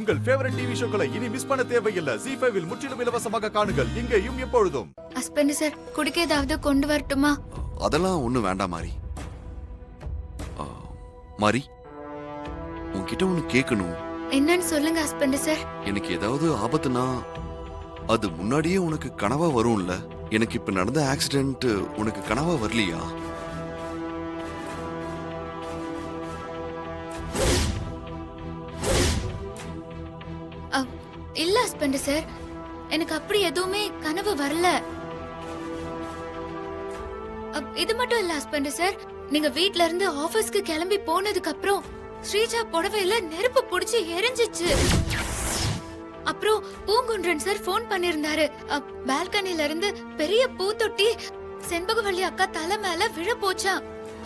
உங்கள் favourite TV ஷோக்களை இனி miss பண்ண தேவையில்லை. ஜீ5 இல் முற்றிலும் இலவசமாக காணுங்கள். இங்கேயும் எப்பொழுதும். ஹஸ்பண்ட் சார், குடிக்க ஏதாவது கொண்டு வரட்டுமா? அதெல்லாம் ஒண்ணும் வேண்டாம் மாரி. மாரி, உன்கிட்ட ஒண்ணு கேட்கணும். என்னன்னு சொல்லுங்க ஹஸ்பண்ட் சார். எனக்கு ஏதாவது ஆபத்துனா அது முன்னாடியே உனக்கு கனவா வரும்ல? எனக்கு இப்ப நடந்த ஆக்சிடென்ட் உனக்கு கனவா வரலையா? இல்ல ஹஸ்பண்ட் சார், எனக்கு அப்படி எதுவுமே கனவு வரல. இது மட்டும் இல்ல ஹஸ்பண்ட் சார், நீங்க வீட்ல இருந்து ஆபீஸ்க்கு கிளம்பி போனதுக்கு அப்புறம் ஸ்ரீஜா புடவையில நெருப்பு புடிச்சு எரிஞ்சிச்சு. அப்புறம் பூங்குன்றன் சார் போன் பண்ணிருந்தாரு. பால்கனில இருந்து பெரிய பூத்தொட்டி செண்பகவல்லி அக்கா தலை மேல விழ போச்சா.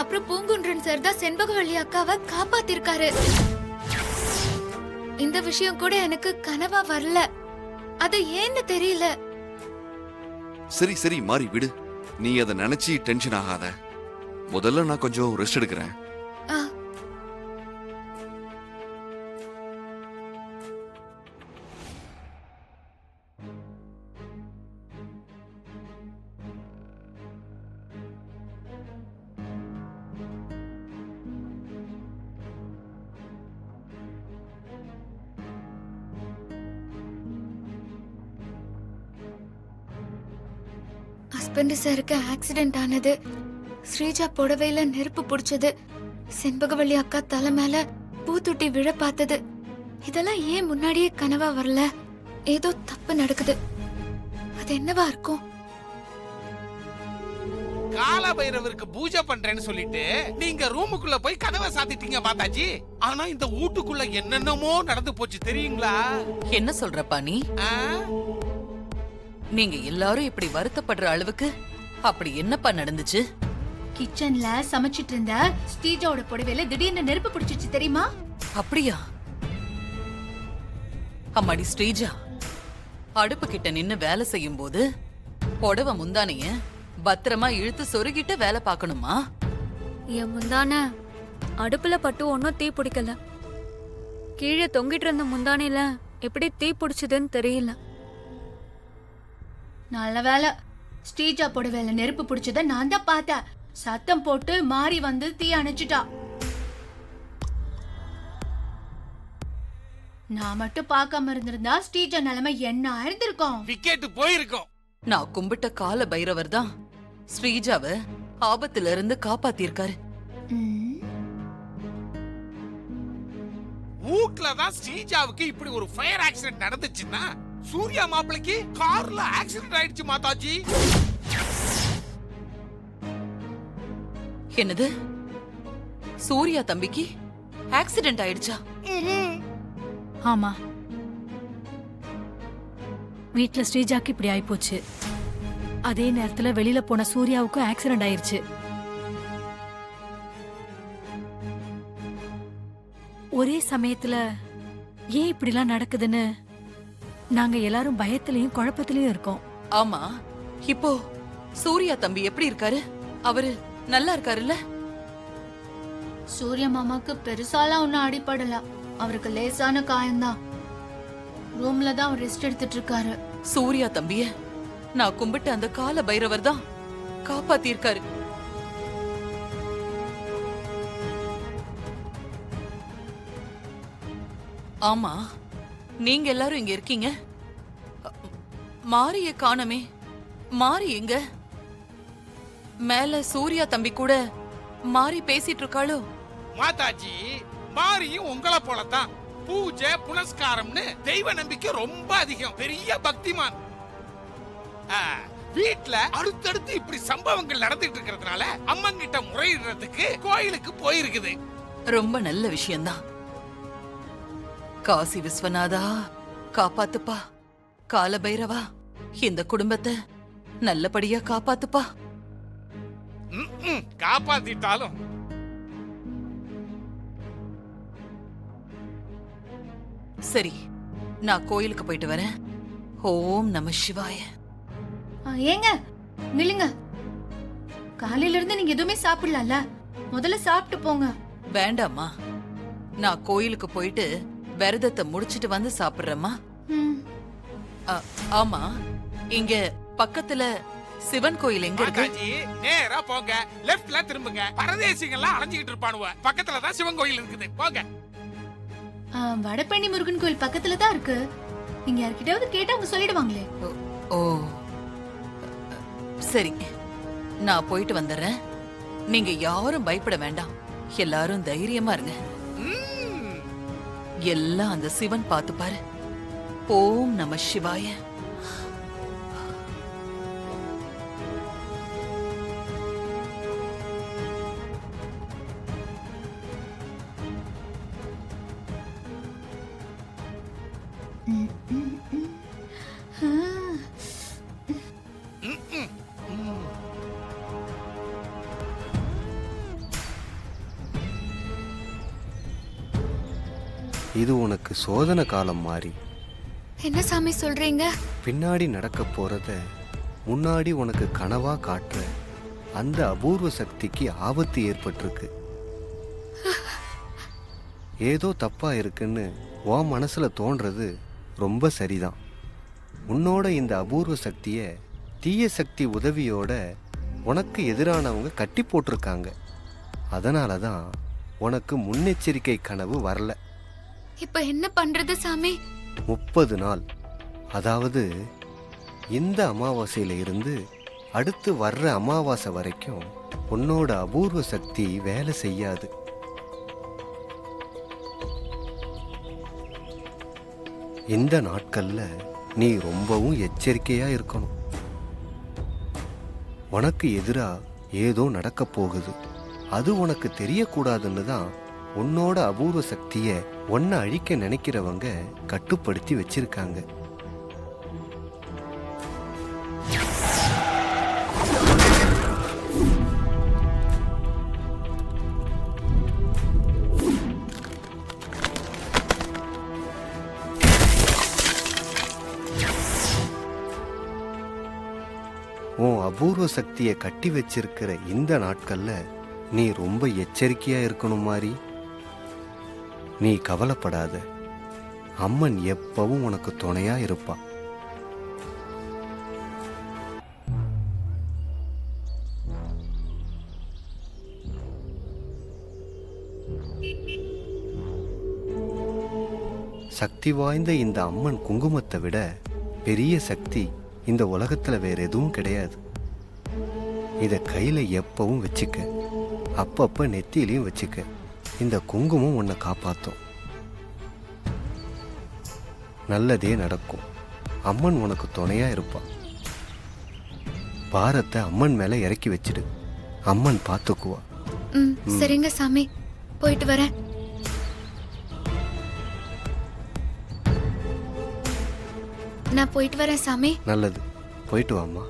அப்புறம் பூங்குன்றன் சார் தான் செண்பகவல்லி அக்காவை காப்பாத்திருக்காரு. இந்த விஷயம் கூட எனக்கு கனவா வரல. அது ஏன்னு தெரியல. சரி சரி மாறி விடு, நீ அதை நினைச்சு டென்ஷன் ஆகாத. முதல்ல நான் கொஞ்சம் ரெஸ்ட் எடுக்கிறேன். ஹஸ்பண்ட் சாருக்கு ஆக்சிடென்ட் ஆனது, ஸ்ரீஜா புடவையில நெருப்பு புடிச்சது, செண்பகவல்லி அக்கா தலை மேல பூத்தொட்டி விழ பார்த்தது, இதெல்லாம் ஏன் முன்னாடியே கனவா வரல? ஏதோ தப்பு நடக்குது. அது என்னவா இருக்கும்? கால பைரவருக்கு பூஜை பண்றேன்னு சொல்லிட்டு நீங்க ரூமுக்குள்ள போய் கதவை சாத்திட்டீங்க மாதாஜி. ஆனா இந்த வீட்டுக்குள்ள என்னென்னமோ நடந்து போச்சு தெரியுங்களா? என்ன சொல்றப்பா நீ? நீங்க எல்லாரும் இப்படி வருத்தப்படுற அளவுக்கு அப்படி என்னப்பா நடந்துச்சு? கிச்சன்ல சமைச்சிட்டு இருந்த ஸ்ரீஜாவோட புடவையில திடீர்னு நெருப்பு பிடிச்சிச்சு தெரியுமா? அப்படியா? அம்மாடி ஸ்ரீஜா, அடுப்பு கிட்ட நின்னு வேலை செய்யும் போது புடவை முந்தானைய பத்திரமா இழுத்து சொருகிட்டு வேலை பார்க்கணுமா? என் முந்தான அடுப்புல பட்டு ஒன்னும் தீ பிடிக்கல. கீழே தொங்கிட்டு இருந்த முந்தானையில எப்படி தீ பிடிச்சதுன்னு தெரியல. நல்ல வேலை, ஸ்ரீஜா புடவையில நெருப்பு பிடிச்சத நான் தான் பார்த்தேன். சத்தம் போட்டு மாறி வந்து தீ அணைச்சிட்டா. நான் மட்டும் பார்க்காம இருந்திருந்தா ஸ்ரீஜா நிலைமை என்ன ஆயிருந்திருக்கும்? விக்கெட் போயிருக்கும். நான் கும்பிட்ட கால பைரவர் தான் ஸ்ரீஜாவை ஆபத்துல இருந்து காப்பாத்திருக்காரு. வீட்லதான் ஸ்ரீஜாவுக்கு இப்படி ஒரு ஃபயர் ஆக்சிடென்ட் நடந்துச்சுன்னா சூர்யா மாப்பிளைக்கு கார்ல ஆக்சிடென்ட் ஆயிடுச்சு மாதாஜி. என்னது? சூர்யா தம்பிக்கு ஆக்சிடென்ட் ஆயிடுச்சா? ஆமா, வீட்ல ஸ்ரீஜாக்கு இப்படி ஆயிப்போச்சு. அதே நேரத்துல வெளியில போன சூர்யாவுக்கும் ஆக்சிடென்ட் ஆயிருச்சு. ஒரே சமயத்துல ஏன் இப்படிலாம் நடக்குதுன்னு நாங்க எல்லாரும் பயத்திலயும் குழப்பத்திலயும் இருக்கோம். ஆமா, இப்போ சூர்யா தம்பி எப்படி இருக்காரு? அவரு நல்லா இருக்காருல்ல? சூர்யா மாமாக்கு பெருசாலாம் ஒன்னும் அடிபடல. அவருக்கு லேசான காயம்தான். ரூம்ல தான் அவர் ரெஸ்ட் எடுத்துட்டு இருக்காரு. சூர்யா தம்பிய நான் கும்பிட்ட அந்த கால பைரவர் தான் காப்பாத்திருக்காரு. ஆமா, நீங்க எல்லாரும் இங்க இருக்கீங்க. மாரிய காணமே. மாரி எங்க? மேல சூர்யா தம்பி கூட மாரி பேசிட்டு இருக்காளோ? மாதாஜி, மாரியும் உங்களை போலதான் பூஜை புனஸ்காரம்னு தெய்வ நம்பிக்கை ரொம்ப அதிகம். பெரிய பக்திமான். வீட்ல அடுத்தடுத்து இப்படி சம்பவங்கள் நடந்துட்டு இருக்கிறதுனால அம்மங்கிட்ட முறையிடுறதுக்கு கோயிலுக்கு போயிருக்குது. ரொம்ப நல்ல விஷயம்தான். காசி விஸ்வநாதா காப்பாத்துப்பா. கால பைரவா இந்த குடும்பத்தை நல்லபடியா காப்பாத்துப்பா. காப்பாத்திட்டாலும் சரி, நான் கோயிலுக்கு போயிட்டு வரேன். ஓம் நம சிவாய. ஏங்க நில்லுங்க. காலையில இருந்து நீங்க எதுவுமே சாப்பிடலாம்ல, முதல்ல சாப்பிட்டு போங்க. வேண்டாமா, நான் கோயிலுக்கு போயிட்டு விரதத்தை முடிச்சிட்டு வந்து சாப்பிடுறேம்மா. ம். ஆமா, இங்க பக்கத்துல சிவன் கோயில் எங்க இருக்கு? மாதாஜி நேரா போங்க, லெஃப்ட்ல திரும்புங்க. பரதேசிங்க எல்லாம் அலைஞ்சிட்டு இருப்பானுவ. பக்கத்துல தான் சிவன் கோயில் இருக்குது, போங்க. வடபழனி முருகன் கோயில் பக்கத்துல தான் இருக்கு. நீங்க யார்கிட்டயாவது கேட்டா அவங்க சொல்லிடுவாங்களே. ஓ சரி, நான் போயிட்டு வந்துடுறேன். நீங்க யாரும் பயப்பட வேண்டாம், எல்லாரும் தைரியமா இருங்க. ம். எல்லாம் அந்த சிவன் பார்த்து பாரு. ஓம் நம சிவாய. இது உனக்கு சோதனை காலம் மாறி. என்ன சாமி சொல்றீங்க? பின்னாடி நடக்க போறத முன்னாடி உனக்கு கனவா காட்டுற அந்த அபூர்வ சக்திக்கு ஆபத்து ஏற்பட்டிருக்கு. ஏதோ தப்பா இருக்குன்னு உன் மனசுல தோன்றது ரொம்ப சரிதான். உன்னோட இந்த அபூர்வ சக்திய தீய சக்தி உதவியோட உனக்கு எதிரானவங்க கட்டி போட்டிருக்காங்க. அதனால தான் உனக்கு முன்னெச்சரிக்கை கனவு வரல. இப்ப என்ன பண்றது சாமி? 30 நாள், அதாவது இந்த அமாவாசையில இருந்து அடுத்து வர்ற அமாவாசை வரைக்கும் உன்னோட அபூர்வ சக்தி வேலை செய்யாது. இந்த நாட்கள்ல நீ ரொம்பவும் எச்சரிக்கையா இருக்கணும். உனக்கு எதிரா ஏதோ நடக்க போகுது, அது உனக்கு தெரியக்கூடாதுன்னு தான் உன்னோட அபூர்வ சக்திய உன்னை அழிக்க நினைக்கிறவங்க கட்டுப்படுத்தி வச்சிருக்காங்க. உன் அபூர்வ சக்தியை கட்டி வச்சிருக்கிற இந்த நாட்கள்ல நீ ரொம்ப எச்சரிக்கையா இருக்கணும் மாதிரி. நீ கவலைப்படாத, அம்மன் எப்பவும் உனக்கு துணையா இருப்பா. சக்தி வாய்ந்த இந்த அம்மன் குங்குமத்தை விட பெரிய சக்தி இந்த உலகத்துல வேற எதுவும் கிடையாது. இத கையில எப்பவும் வச்சுக்க, அப்பப்ப நெத்தியிலையும் வச்சுக்க. இந்த குங்குமம் உன்னை காப்பாத்தும். நல்லதே நடக்கும். அம்மன் உனக்கு துணையா இருப்பா. பாரத்தை அம்மன் மேல இறக்கி வச்சிடு, அம்மன் பார்த்துக்குவா. சரிங்க சாமி, போயிட்டு வரேன். நான் போயிட்டு வரேன் சாமி. நல்லது, போயிட்டு வாம்மா.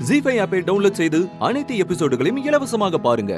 ஜீ5 ஆப்பை டவுன்லோட் செய்து அனைத்து எபிசோடுகளையும் இலவசமாக பாருங்க.